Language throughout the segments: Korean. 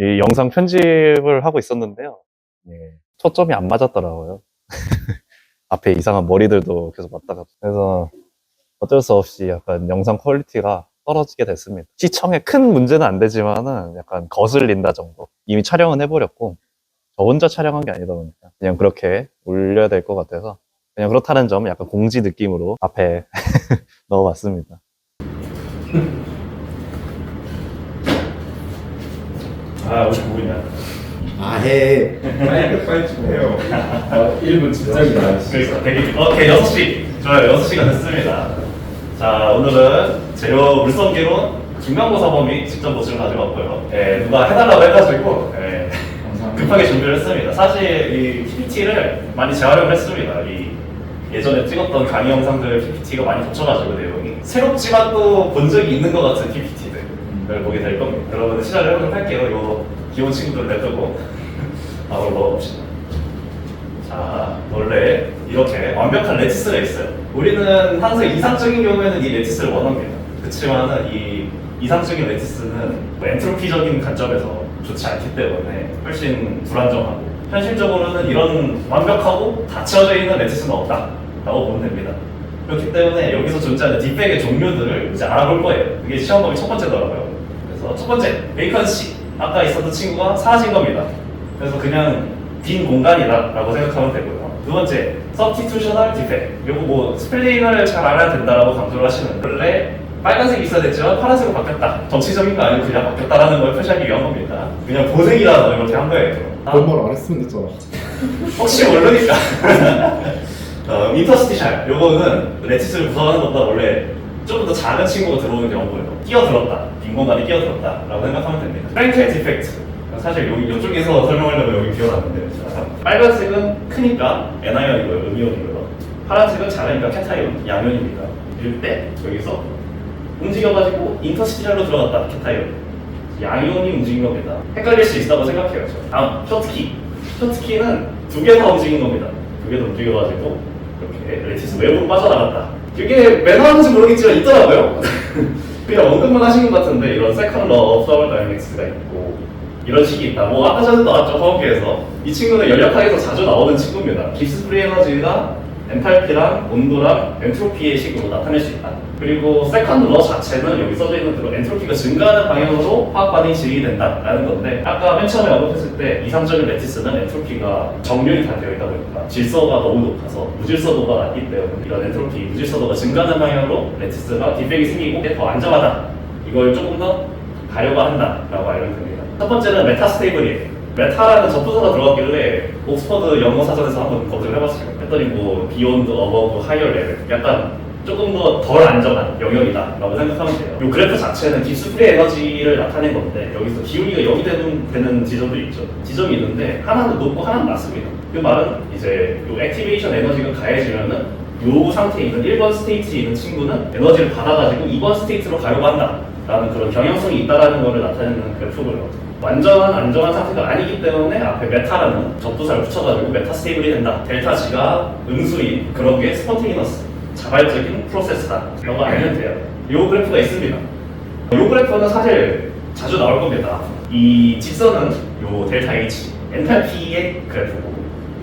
이 영상 편집을 하고 있었는데요. 예, 초점이 안 맞았더라고요. 앞에 이상한 머리들도 계속 왔다 갔다. 그래서 어쩔 수 없이 약간 영상 퀄리티가 떨어지게 됐습니다. 시청에 큰 문제는 안 되지만은 약간 거슬린다 정도. 이미 촬영은 해버렸고, 저 혼자 촬영한 게 아니다 보니까 그냥 그렇게 올려야 될 것 같아서 그냥 그렇다는 점 약간 공지 느낌으로 앞에 넣어봤습니다. 아, 55분이야. 아, 해. 빨리 좀 해요. 1분 진짜입니다. 그러니까 되게 오케이 6시 좋아요. 6시가 됐습니다. 자, 오늘은 재료 물성기론 김강고 사범이 직접 모습을 가져왔고요. 예, 누가 해달라고 해가지고 급하게 준비를 했습니다. 사실 이 PPT를 많이 재활용을 했습니다. 이 예전에 찍었던 강의 영상들 PPT가 많이 겹쳐가지고 내용이 새롭지만 또 본 적이 있는 것 같은 PPT들을 보게 될 겁니다. 여러분 시작을 해보도록 할게요. 요 기본 친구들 냅두고 바로 넣어봅시다. 자, 원래 이렇게 완벽한 레티스가 있어요. 우리는 항상 이상적인 경우에는 이 레티스를 원합니다. 그렇지만은 이 이상적인 레티스는 뭐 엔트로피적인 관점에서 좋지 않기 때문에 훨씬 불안정하고 현실적으로는 이런 완벽하고 다 채워져 있는 레티스는 없다라고 보면 됩니다. 그렇기 때문에 여기서 존재하는 딥백의 종류들을 이제 알아볼 거예요. 그게 시험 범위 첫 번째더라고요. 그래서 첫 번째, 베이컨시. 아까 있었던 친구가 사라진 겁니다. 그래서 그냥 빈 공간이다라고 생각하면 되고요. 두 번째, substitutional defect. 요거 뭐 스펠링을 잘 알아야 된다라고 강조를 하시는데 원래 빨간색이 있어야 됐지만 파란색으로 바뀌었다. 정치적인 거 아니고 그냥 바뀌었다라는 걸 표시하기 위한 겁니다. 그냥 고생이라서 이렇게 한 거예요. 그런 말 안 했으면 됐잖아. 혹시 모르니까. 인터스티셜. 요거는 레티스를 구성하는 것보다 원래 좀 더 작은 친구가 들어오는 경우예요. 끼어들었다. 빈 공간에 끼어들었다라고 생각하면 됩니다. 프랭켈 디펙트. 사실 여기 이쪽에서 설명하려면 여기 비워놨는데 빨간색은 크니까 애나이언이고요. 음이온이고요. 파란색은 작으니까 캐타이온, 양이온입니다. 이럴 때 여기서 움직여가지고 인터스티셜로 들어갔다. 캐타이온. 양이온이 움직인 겁니다. 헷갈릴 수 있다고 생각해요. 다음, 쇼트키. 쇼트키는 두 개 다 움직인 겁니다. 두 개 다 움직여가지고 이렇게 레티스 외부로 빠져나갔다. 이게 왜 나왔는지 모르겠지만 있더라고요. 그냥 언급만 하신 것 같은데 이런 세컨 러 서버다이넥스가 있고 이런 식이 있다. 뭐 아까 전에 나왔죠, 화학계에서. 이 친구는 연력학에서 자주 나오는 친구입니다. 깁스 프리 에너지가 엔탈피랑 온도랑 엔트로피의 식으로 나타낼 수 있다. 그리고 세컨드 러 자체는 여기 써져 있는 대로 엔트로피가 증가하는 방향으로 화학 반응이 진행이 된다라는 건데 아까 맨 처음에 언급했을 때 이상적인 레티스는 엔트로피가 정렬이 다 되어 있다 보니까 질서가 너무 높아서 무질서도가 낮기 때문에 이런 엔트로피, 무질서도가 증가하는 방향으로 레티스가 디펙이 생기고 더 안정하다. 이걸 조금 더 가려고 한다라고 알면 됩니다. 첫 번째는 메타스테이블이에요. 메타라는 접두사가 들어갔길래 옥스퍼드 영어 사전에서 한번 검색을 해봤어요. 했더니 뭐 비욘드, 어버브, 하이어 레벨 약간 조금 더 덜 안정한 영역이다 라고 생각하면 돼요. 이 그래프 자체는 깁스 프리 에너지를 나타낸 건데 여기서 기울기가 0이 되는 지점도 있죠. 지점이 있는데 하나는 높고 하나는 낮습니다. 그 말은 이제 이 액티베이션 에너지가 가해지면은 이 상태에 있는 1번 스테이트에 있는 친구는 에너지를 받아가지고 2번 스테이트로 가려고 한다 라는 그런 경향성이 있다는 것을 나타내는 그래프고요. 완전한 안정한 상태가 아니기 때문에 앞에 메타라는 접두사를 붙여가지고 메타스테이블이 된다. 델타 G가 음수인 그런 게 스폰테이너스, 자발적인 프로세스다. 이런 거 알면 돼요. 이 그래프가 있습니다. 이 그래프는 사실 자주 나올 겁니다. 이 직선은 요 델타 H, 엔탈피의 그래프고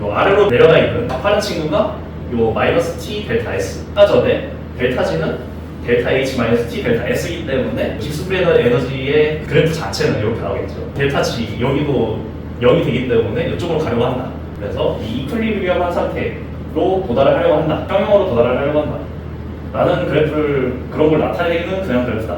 요 아래로 내려가 있는 파란 친구가 요 마이너스 T 델타 S. 아까 전에 델타 G는 델타 H 마이너스 T 델타 S이기 때문에 깁스 프리 에너지의 그래프 자체는 이렇게 나오겠죠. 델타 G 여기도 0이 되기 때문에 이쪽으로 가려고 한다. 그래서 이 이퀄리브리엄한 상태로 도달을 하려고 한다. 평형으로 도달을 하려고 한다. 라는 그래프를 그런 걸 나타내는 그냥 그래프다.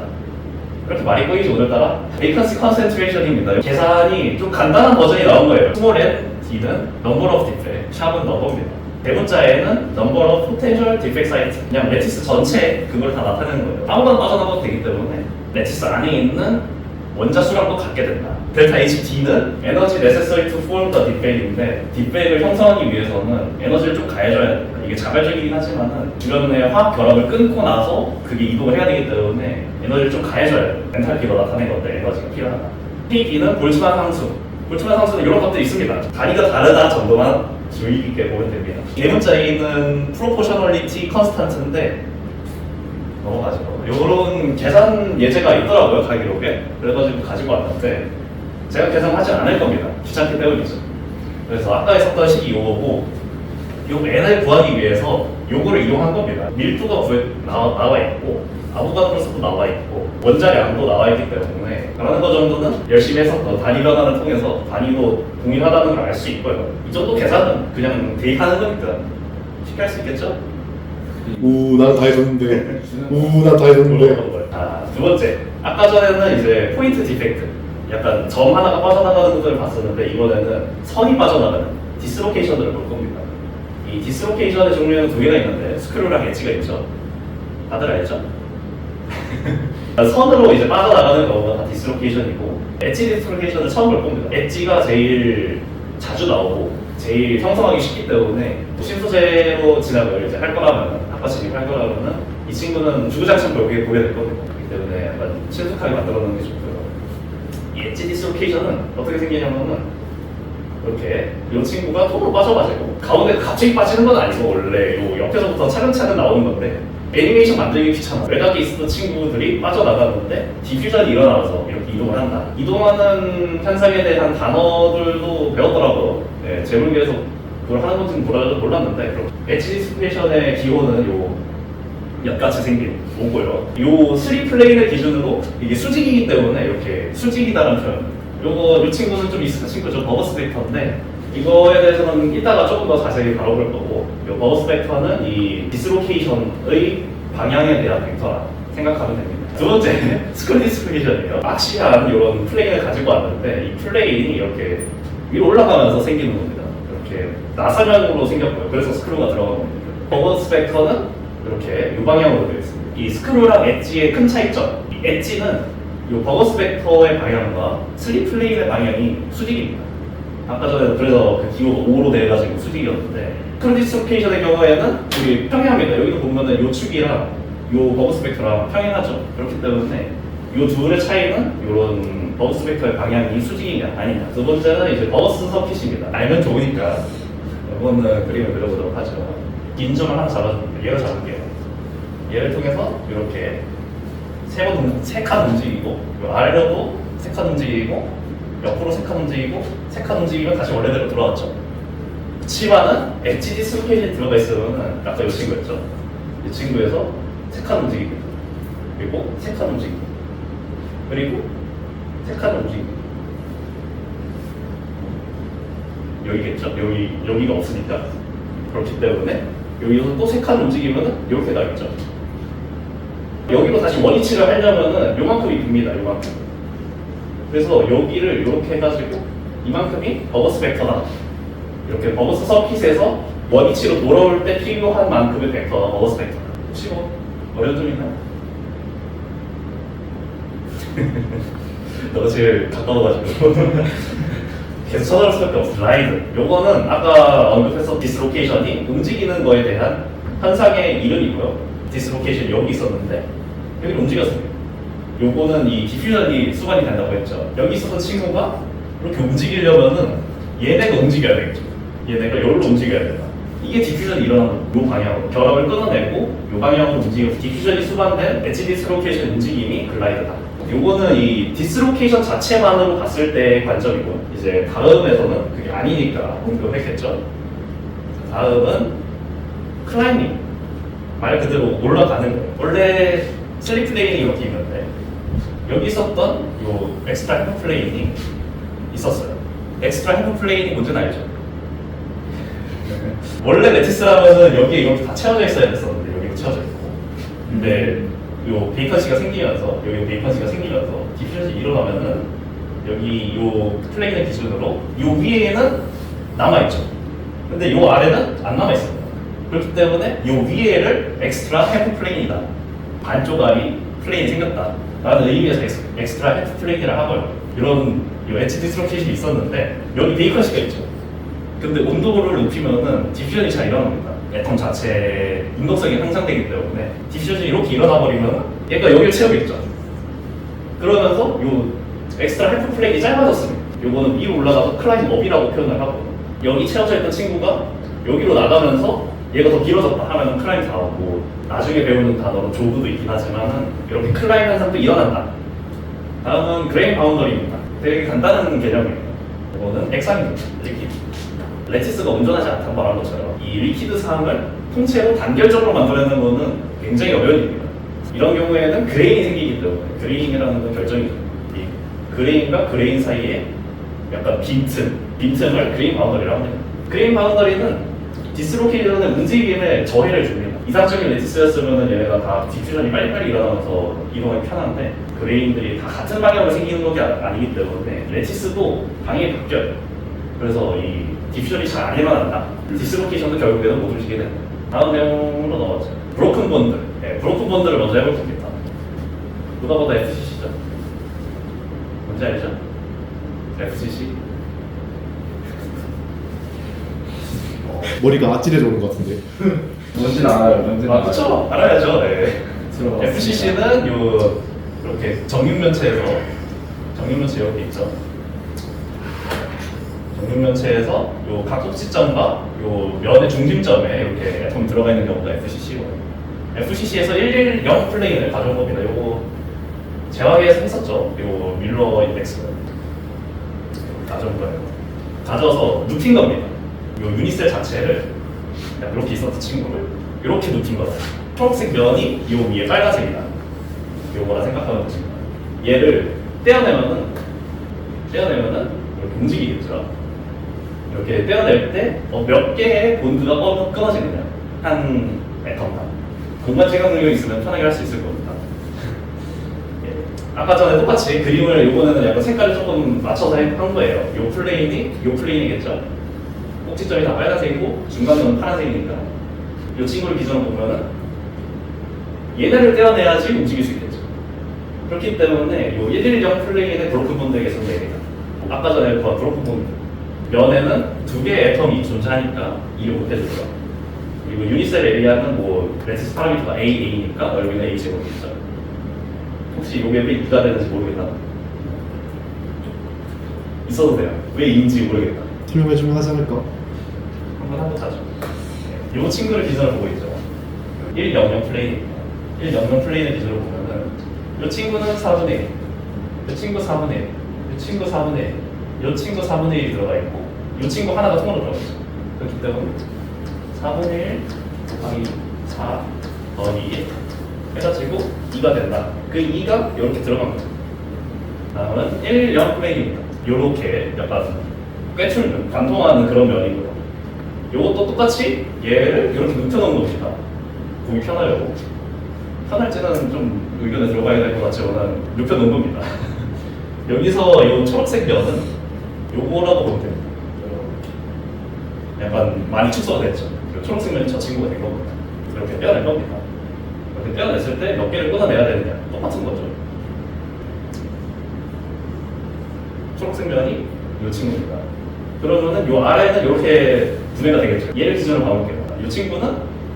그렇게 말이 꼬이지 오늘따라 베이컨시 컨센트레이션입니다. 계산이 좀 간단한 버전이 나온 거예요. 스몰 n, d는 number of defect, 샵은 넘버입니다. 대문자에는 number of potential defect site, 그냥 레티스 전체 그걸 다 나타내는 거예요. 아무거나 빠져나가도 되기 때문에 레티스 안에 있는 원자 수량도 갖게 된다. 델타 HD는 에너지 necessary to form the defect인데 디펙을 형성하기 위해서는 에너지를 좀 가해줘야 됩니다. 이게 자발적이긴 하지만은 주변의 화학 결합을 끊고 나서 그게 이동을 해야 되기 때문에 에너지를 좀 가해줘야 돼요. 엔탈피로 나타낸 건데 에너지가 필요하다. KB는 볼츠만 상수. 볼츠만 상수는 이런 것들이 있습니다. 단위가 다르다 정도만 주의 깊게 보면 됩니다. 대문자에 있는 proportionality constant인데 넘어가죠. 요런 계산 예제가 있더라고요, 가기록에. 그래가지고 가지고 왔는데 제가 계산하지 않을 겁니다. 귀찮기 때문이죠. 그래서 아까 했었던 식이 요거고 요 n을 구하기 위해서 요거를 이용한 겁니다. 밀도가 나와 있고 아보가드로 수도 나와 있고 원자량도 나와 있기 때문에 라는 거 정도는 열심히 했었던 단위 변화를 통해서 단위도 동일하다는 걸 알 수 있고요. 이 정도 계산은 그냥 대입하는 거니까 쉽게 할 수 있겠죠? 난 다 해줬는데. 난 다 해줬는데. 두 번째, 아까 전에는 이제 포인트 디펙트, 약간 점 하나가 빠져나가는 것들을 봤었는데 이번에는 선이 빠져나가는 디스로케이션을 볼 겁니다. 이 디스로케이션의 종류는 두 개가 있는데 스크류랑 엣지가 있죠. 다들 알죠? 선으로 이제 빠져나가는 경우가 다 디스로케이션이고 엣지 디스로케이션을 처음 볼 겁니다. 엣지가 제일 자주 나오고 제일 형성하기 쉽기 때문에 신소재로 진학을 이제 할 거라면 아까 진입할 거라면은 이 친구는 주구장창 보게 될 겁니다. 그렇기 때문에 약간 친숙하게 만들어 놓는 게 좋고요. 이 엣지 디스로케이션은 어떻게 생기냐면은 이렇게 이 친구가 톡으로 빠져가지고 가운데 갑자기 빠지는 건 아니고 원래 요 옆에서부터 차근차근 나오는 건데 애니메이션 만들기 귀찮아. 외곽에 있었던 친구들이 빠져나가는데 디퓨전이 일어나서 이렇게 이동을 한다. 이동하는 현상에 대한 단어들도 배웠더라고요. 네, 재물계에서 그걸 하는 건지는 몰랐는데 엣지 디스로케이션의 기호는 요 엿같이 생긴 오고요. 요 3플레인을 기준으로 이게 수직이기 때문에 이렇게 수직이다라는 표현. 요 친구는 좀 익숙한 친구죠. 버거스 벡터인데 이거에 대해서는 이따가 조금 더 자세히 다뤄볼 거고 요 버거스 벡터는 이 디스로케이션의 방향에 대한 벡터라 생각하면 됩니다. 두 번째, 스크류 디스로케이션이에요. 악시한 이런 플레인을 가지고 왔는데 이 플레인이 이렇게 위로 올라가면서 생기는 겁니다. 이렇게 나사면으로 생겼고요. 그래서 스크류가 들어간 겁니다. 버거스 벡터는 이렇게 이 방향으로 되어 있습니다. 이 스크류랑 엣지의 큰 차이점. 이 엣지는 이 버거스 벡터의 방향과 슬립 플레인의 방향이 수직입니다. 아까 전에 그래서 그 기호가 5로 돼가지고 수직이었는데 스크류 디스로케이션의 경우에는 우리 평행합니다. 여기도 보면은 이 축이랑 이 버거스 벡터랑 평행하죠. 그렇기 때문에 이 둘의 차이는 이런 버거스 벡터의 방향이 수직이냐 아니냐. 두 번째는 이제 버거스 서킷입니다. 알면 좋으니까 이거는 그림을 그려보도록 하죠. 긴 점을 하나 잡아줍니다. 얘를 잡을게요. 얘를 통해서 이렇게 세 칸 움직이고 아래로도 세 칸 움직이고 옆으로 세 칸 움직이고 세 칸 움직이면 다시 원래대로 돌아왔죠. 그치만은 엣지 디스로케이션이 들어가 있으면 아까 이 친구였죠. 이 친구에서 세 칸 움직이고 그리고 세 칸 움직이고 그리고 세 칸 움직이고 여기겠죠. 여기가 없으니까 그렇기 때문에 여기서 또 세 칸 움직이면은 이렇게 나겠죠. 여기로 다시 원위치를 하려면은 요만큼이 빕니다. 요만큼. 그래서 여기를 이렇게 해가지고 이만큼이 버거스 벡터다. 이렇게 버거스 서킷에서 원위치로 돌아올 때 필요한 만큼의 벡터가 버거스 벡터다. 혹시 뭐 어려운 점 있나요? 너가 제일 가까워가지고 계속 찾아볼 수밖에 없어. 라이드. 요거는 아까 언급했던 디스로케이션이 움직이는 거에 대한 현상의 이름이고요. 디스로케이션이 여기 있었는데 여기 움직였습니다. 요거는 이 디퓨전이 수반이 된다고 했죠. 여기 있었던 친구가 이렇게 움직이려면은 얘네가 움직여야 되겠죠. 얘네가 여기로 움직여야 된다. 이게 디퓨전이 일어나는 요 방향으로 결합을 끊어내고 요 방향으로 움직여서 디퓨전이 수반된 엣지 디스로케이션 움직임이 글라이드다. 요거는 이 디스로케이션 자체만으로 봤을 때의 관점이고 이제 다음에서는 그게 아니니까 공부를 했겠죠. 다음은 클라이밍. 말 그대로 올라가는 거예요. 원래 슬립 플레인이 이렇게 있는데 여기 있었던 요 엑스트라 헤프 플레인이 있었어요. 엑스트라 헤프 플레인이 뭔지는 알죠? 원래 레티스라면은 여기에 이렇게 다 채워져 있어야 됐었는데 여기도 채워져 있고 근데 요 베이컨시가 생기면서 여기 베이컨시가 생기면서 디퓨전이 일어나면은 여기 요 플레인을 기준으로 요 위에는 남아있죠. 근데 요 아래는 안 남아있습니다. 그렇기 때문에 이 위에를 엑스트라 헤프 플레인이다. 반쪽알이 플레인이 생겼다. 라는 의미에서 엑스트라 헤프 플레인이라 하고요. 이런 엣지 디스로케이션이 있었는데 여기 베이컨시가 있죠. 근데 온도를 높이면은 디퓨전이 잘 일어납니다. 애톰 자체의 운동성이 향상되기 때문에 디퓨전이 이렇게 일어나 버리면 얘가 여기를 채우겠죠. 그러면서 이 엑스트라 헤프 플레인이 짧아졌습니다. 요거는 위로 올라가서 클라임 업이라고 표현을 하고 여기 채워져 있던 친구가 여기로 나가면서 얘가 더 길어졌다 하면 클라임 다 오고 나중에 배우는 단어로 조브도 있긴 하지만 이렇게 클라임 현상도 일어난다. 다음은 그레인 바운더리입니다. 되게 간단한 개념입니다. 이거는 액상입니다. 리퀴드. 레티스가 온전하지 않다고 말한 것처럼 이 리퀴드 사항을 통째로 단결적으로 만들어내는 것은 굉장히 어려운 일입니다. 이런 경우에는 그레인이 생기기 때문에 그레인이라는 건 결정이죠. 이 그레인과 그레인 사이에 약간 빈틈을 그레인 바운더리라고 합니다. 그레인 바운더리는 디스로케이션의 움직임에 저해를 줍니다. 이상적인 레티스였으면 얘네가 다 디퓨전이 빨리빨리 일어나면서 이동하기 편한데 그레인들이 다 같은 방향으로 생기는 것이 아니기 때문에 레티스도 방향이 바뀌어요. 그래서 이 디퓨전이 잘 안 일어난다. 디스로케이션도 결국에는 못 움직이게 됩니다. 다음 내용으로 넘어가죠. 브로큰 본드. 네, 브로큰 본드를 먼저 해볼 겁니다. 누가 봐도 FCC죠. 뭔지 알죠? FCC. 머리가 아찔해져 오는 것 같은데. 뭔지는 알아요. 뭔지는 알아요. 그쵸? 알아야죠. 네. 들어봤습니다. FCC는 요 이렇게 정육면체에서 정육면체 이렇게 있죠. 정육면체에서 요 각국지점과 요 면의 중심점에 이렇게 애톰 들어가 있는 경우가 FCC거든요. FCC에서 110 플레인을 가져온 겁니다. 요거 재화기에서 했었죠. 요 밀러 인덱스 가져온 거예요. 가져와서 눕힌 겁니다. 요 유니셀 자체를 이렇게 있었던 친구를 이렇게 눕힌 거다. 초록색 면이 요 위에 빨간색이다. 요거라 생각하면 됩니다. 얘를 떼어내면은 이렇게 움직이겠죠. 이렇게 떼어낼 때 몇 개의 본드가 끊어지느냐. 한 애텀당. 공간 체감 능력이 있으면 편하게 할 수 있을 겁니다. 예. 아까 전에 똑같이 그림을 이번에는 약간 색깔을 조금 맞춰서 한 거예요. 요 플레인이겠죠. 꼭지점이 다 빨간색이고 중간면은 파란색이니까 이 친구를 기준으로 보면은 얘네를 떼어내야지 움직일 수 있겠죠. 그렇기 때문에 이 110 플레인의 브로큰 본드의 개수는 4개다. 아까 전에 그 브로큰 본드 면에는 2개의 애텀이 존재하니까 이를 못 해주더라. 그리고 유니셀 에리아는 뭐 레티스 파라미터가 AA니까 넓이는 A 제곱이죠. 혹시 이게 왜 2가 되는지 모르겠다. 있어도 돼요. 왜 2인지 모르겠다. 설명해주면 하지 않을까? 한번 해보자죠. 이 친구를 기준으로 보고 있죠. 100 플레인입니다. 100 플레인을 기준으로 보면은 이 친구는 4분의 1, 이 친구 4분의 1, 이 친구 4분의 1, 이 친구 4분의 1이 들어가 있고 이 친구 하나가 통으로 들어가 있죠. 그렇기 때문에 4분의 1 곱하기 4 더하기 1 해가지고 2가 된다. 그 2가 이렇게 들어간 거죠. 다음은 10 플레인입니다. 이렇게 약간 꿰뚫는, 관통하는 그런 면이고요. 이것도 똑같이 얘를 이렇게 눕혀놓은 겁니다. 보기 편하려고. 편할지는 좀 의견에 들어가야 될 것 같지만 눕혀놓은 겁니다. 여기서 이 초록색 면은 요거라고 보면 됩니다. 약간 많이 축소가 됐죠. 초록색 면이 저 친구가 된 겁니다. 이렇게 떼어낼 겁니다. 이렇게 떼어냈을 때 몇 개를 끊어내야 되느냐. 똑같은 거죠. 초록색 면이 이 친구입니다. 그러면은 요 아래는 이렇게 분해가 되겠죠. 얘를 기준으로 봐볼게요. 이 친구는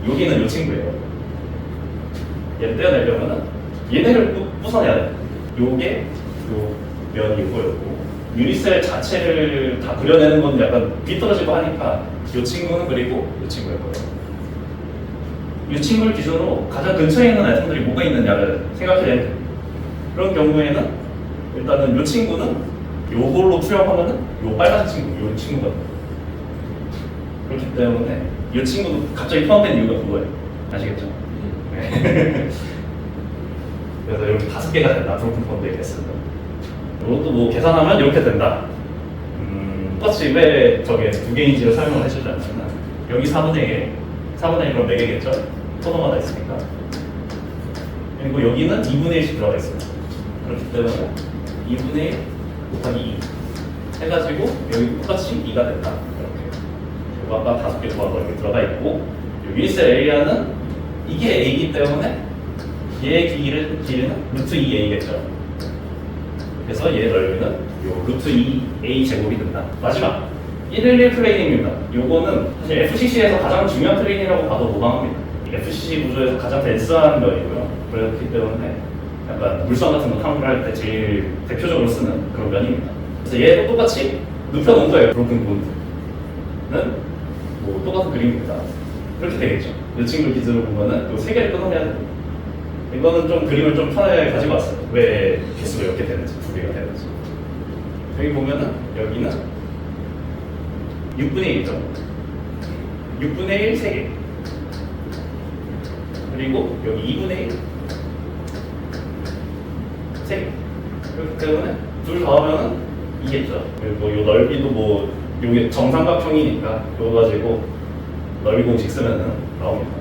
여기는 이 친구예요. 얘를 떼어내려면은 얘네를 부숴내야 돼요. 요게 요 면이 이거였고 유니셀 자체를 다 그려내는 건 약간 비떨어지고 하니까 이 친구는 그리고 이 친구였고요. 이 친구를 기준으로 가장 근처에 있는 아이템들이 뭐가 있느냐를 생각해야 돼요. 그런 경우에는 일단은 이 친구는 요걸로 투영하면은 요 빨간색 친구, 요 친구거든요. 그렇기 때문에 이 친구도 갑자기 포함된 이유가 그거예요. 아시겠죠? 네. 그래서 이렇게 5개가 된다. 브로큰 펀드의 개수는. 이것도 뭐 계산하면 이렇게 된다. 똑같이 왜 저게 2개인지를 설명을 해주지 않지만 여기 4분의 1, 4분의 1 그럼 4개겠죠? 토너가 다 있으니까. 그리고 여기는 2분의 1씩 들어가 있습니다. 그렇기 때문에 2분의 1 곱하기 2 해가지고 여기 똑같이 2가 된다. 이렇게. 그리고 아까 5개 조합으로 이렇게 들어가 있고 유니셀 에리아는 이게 A이기 때문에 얘의 길이는 루트 2A겠죠. 그래서 얘의 넓이는 요 루트 2A 제곱이 된다. 마지막 111 플레인입니다. 요거는 사실 FCC에서 가장 중요한 플레인이라고 봐도 무방합니다. FCC 구조에서 가장 덴스한 면이고요. 그렇기 때문에 약간 물선 같은 거 탐구를 할 때 제일 대표적으로 쓰는 그런 면입니다. 그래서 얘도 똑같이 눕혀놓은 거예요. 브로큰 본드는 뭐 똑같은 그림입니다. 그렇게 되겠죠. 이 친구 기준으로 보면은 요 3개를 끊어내야 됩니다. 이거는 좀 그림을 좀 편하게 가지고 왔어요. 왜 개수가 이렇게 되는지, 2개가 되는지. 여기 보면은 여기는 6분의 1점 6분의 1 3개 그리고 여기 2분의 1 3개 그렇기 때문에 둘 더하면은 2겠죠. 그리고 요 넓이도 뭐 요게 정삼각형이니까 이거 가지고 넓이 공식 쓰면은 나옵니다.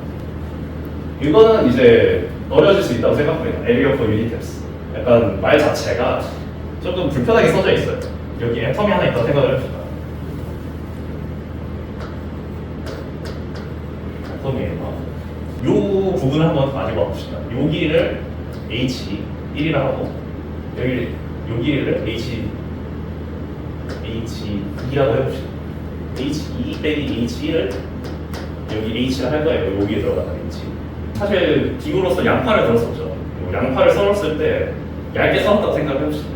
이거는 이제 어려질 수 있다고 생각합니다. Area for Unit 약간 말 자체가 조금 불편하게 써져 있어요. 여기 애텀이 하나 있다고 생각을 해봅시다. 애텀이에요. 요 부분을 한번 가지고 와봅시다. 요 길이를 H1이라 하고 여기 요 길이를 H2라고 해봅시다. H2 빼기 H1을 여기 H를 할 거예요. 여기에 들어가는 H. 사실 기구로서 양파를 들었었죠. 양파를 썰었을 때 얇게 썰었다고 생각해봅시다.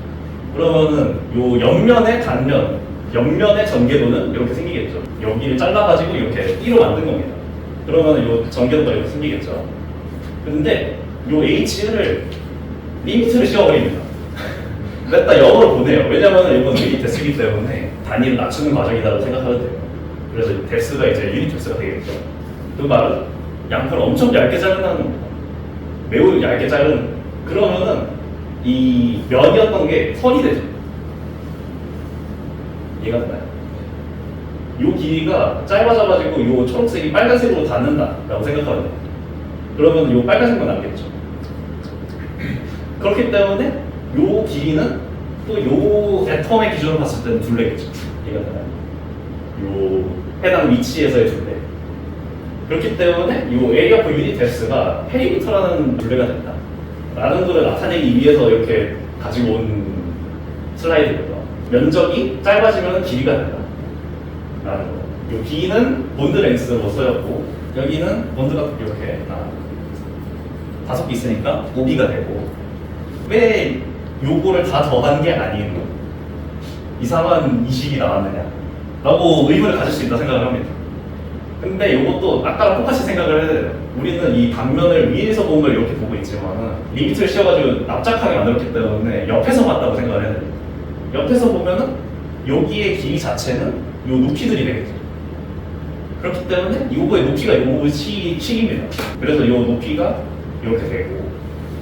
그러면은 요 옆면의 단면, 옆면의 전개도는 이렇게 생기겠죠. 여기를 잘라가지고 이렇게 띠로 만든 겁니다. 그러면은 요 전개도가 이렇게 생기겠죠. 근데 요 H를 리미트를 씌워버립니다. 냈다 0으로 보내요. 왜냐면 이건 유닛 데스이기 때문에 단위를 낮추는 과정이라고 생각하면 돼요. 그래서 데스가 이제 유닛 데스가 되겠죠. 그 말은 양파를 엄청 얇게 자른다는 겁니다. 매우 얇게 자른 그러면은 이 면이었던 게 선이 되죠. 이해가 되나요? 요 길이가 짧아져가지고 요 초록색이 빨간색으로 닿는다라고 생각하면 돼요. 그러면 요 빨간색만 남겠죠. 그렇기 때문에 요 길이는 또 요 애텀의 기준으로 봤을 때는 둘레겠죠. 이해가 되나요? 요 해당 위치에서의 둘레. 그렇기 때문에 요 에리어 포 유닛 데스가 페리미터라는 둘레가 된다. 라는 것을 나타내기 위해서 이렇게 가지고 온 슬라이드고요. 면적이 짧아지면 길이가 된다. 라는 거. 요 B는 본드 랭스로 써였고 여기는 본드가 이렇게 5개 있으니까 5B가 되고 왜 요거를 다 더한 게 아닌 이상한 이식이 나왔느냐 라고 의문을 가질 수 있다 생각을 합니다. 근데 요것도 아까랑 똑같이 생각을 해야 돼요. 우리는 이 방면을 위에서 본 걸 이렇게 보고 있지만 리미트를 씌워가지고 납작하게 만들었기 때문에 옆에서 봤다고 생각을 해야 돼요. 옆에서 보면은 여기의 길이 자체는 요 높이들이 되겠죠. 그렇기 때문에 요거의 높이가 요 식입니다. 그래서 요 높이가 이렇게 되고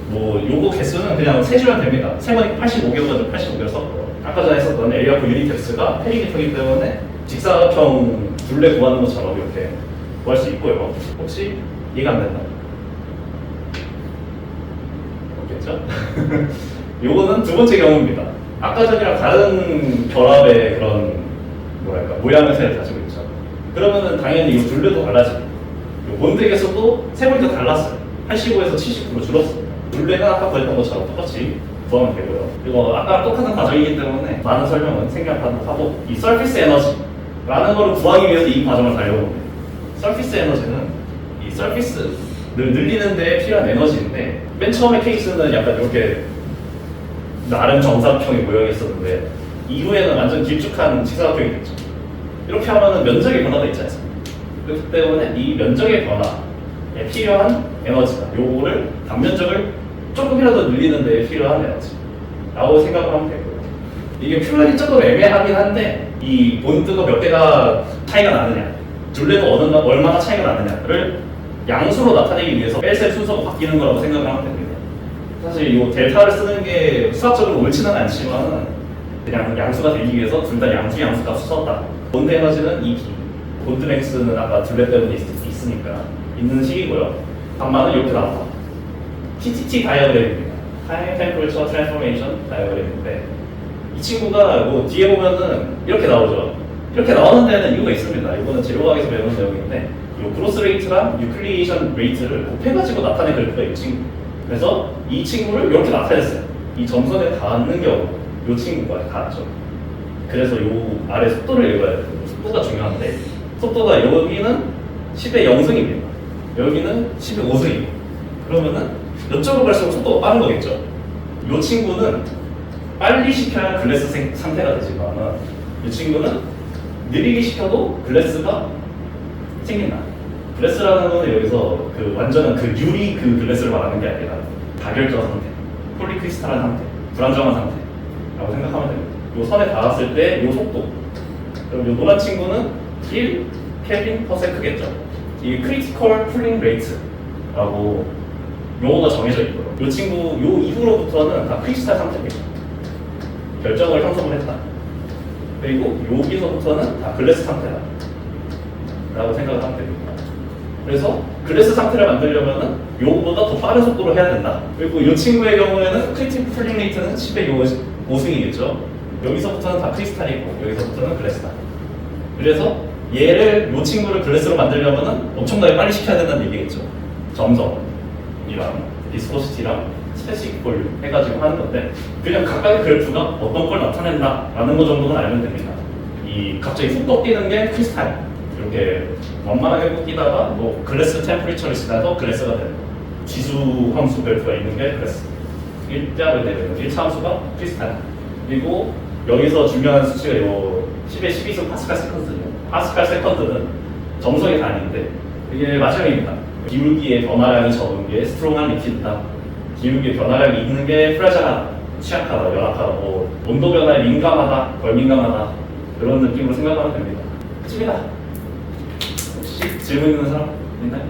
뭐 요거 개수는 그냥 세주면 됩니다. 세번이 85개여가지고 85개를 썼고 아까 전에 썼던 에리아 포 유닛 덱스가 페리미터이기 때문에 직사각형 둘레 구하는 것처럼 이렇게 구할 수 있고요. 혹시 이해가 안 된다? 없겠죠? 요거는 두 번째 경우입니다. 아까 전이랑 다른 결합의 그런 뭐랄까 모양을 가지고 있죠. 그러면은 당연히 이 둘레도 달라지고 본드에서도 세 번이 더 달랐어요. 85에서 70% 줄었어요. 둘레가 아까 보였던 것처럼 똑같이 구하면 되고요. 그리고 아까랑 똑같은 과정이기 때문에 많은 설명은 생략하도록 하고 이 서피스 에너지라는 걸 구하기 위해서 이 과정을 달려온 겁니다. 서피스 에너지는 이 서피스를 늘리는 데 필요한 에너지인데 맨 처음에 케이스는 약간 이렇게 나름 정사각형의 모양이었었는데 이후에는 완전 길쭉한 직사각형이 됐죠. 이렇게 하면은 면적의 변화가 있지 않습니까? 그렇기 때문에 이 면적의 변화에 필요한 에너지가 요거를 단면적을 조금이라도 늘리는 데 필요한 에너지라고 생각을 하면 되고요. 이게 표현이 조금 애매하긴 한데 이 본드가 몇 개가 차이가 나느냐 둘레도 얼마나 차이가 나느냐를 양수로 나타내기 위해서 뺄셈 순서가 바뀌는 거라고 생각을 하면 됩니다. 사실 이 델타를 쓰는 게 수학적으로 옳지는 않지만 그냥 양수가 되기 위해서 둘 다 양수 값을 썼다. 본드 에너지는 이 B, 본드 맥스는 아까 둘레 때문에 있으니까 있는 식이고요. 반만은 이렇게 나왔다. TTT 다이어그램입니다. Time Temperature Transformation 다이어그램인데 이 친구가 뭐 뒤에 보면은 이렇게 나오죠. 이렇게 나오는 데는 이유가 있습니다. 이거는 재료과학에서 배우는 내용인데 이 그로스 레이트랑 뉴클리에이션 레이트를 곱해가지고 나타낸 그래프가 이 친구. 그래서 이 친구를 이렇게 나타냈어요. 이 점선에 닿는 경우 이 친구가 닿았죠. 그래서 이 아래 속도를 읽어야 돼요. 속도가 중요한데 속도가 여기는 10의 0승입니다. 여기는 10의 5승이고 그러면은 이쪽으로 갈수록 속도가 빠른 거겠죠. 이 친구는 빨리 시켜야 글래스 상태가 되지만 이 친구는 느리게 시켜도 글래스가 생긴다. 글래스라는 건 여기서 그 완전한 그 유리 그 글래스를 말하는 게 아니라 다결적 상태, 폴리크리스탈한 상태, 불안정한 상태라고 생각하면 됩니다. 요 선에 닿았을 때 요 속도. 그럼 요 노란 친구는 1 켈빈 퍼센트겠죠. 이 크리티컬 쿨링 레이트라고 용어가 정해져 있고요. 요 친구 요 이후로부터는 다 크리스탈 상태입니다. 결정을 형성을 했다. 그리고 여기서부터는 다 글래스 상태다 라고 생각을 하면 됩니다. 그래서 글래스 상태를 만들려면은 요거보다 더 빠른 속도로 해야 된다. 그리고 이 친구의 경우에는 크리티컬 쿨링 레이트는 10의 5승이겠죠. 여기서부터는 다 크리스탈이고 여기서부터는 글래스다. 그래서 얘를 이 친구를 글래스로 만들려면은 엄청나게 빨리 시켜야 된다는 얘기겠죠. 점성이랑 비스코시티랑 스페시픽 볼륨 해가지고 하는 건데 그냥 각각의 그래프가 어떤 걸 나타낸다라는 거 정도는 알면 됩니다. 이 갑자기 훅 뛰는 게 크리스탈 이렇게 원만하게 꺾이다가 뭐 글래스 템퍼리처를 지나서 글래스가 되는 거. 지수 함수 벨트가 있는 게 글래스 1자로 되는 1차 함수가 크리스탈. 그리고 여기서 중요한 수치가 요 10의 12승 파스칼 세컨드예요. 파스칼 세컨드는 정석의 단위인데 이게 마찰입니다. 기울기의 변화량이 적은 게 스트롱한 리퀴드다. 기울기의 변화량이 있는 게 프라자하다, 취약하다, 열악하다, 뭐 온도 변화에 민감하다, 덜 민감하다 그런 느낌으로 생각하면 됩니다. 끝입니다. 혹시 질문 있는 사람 있나요?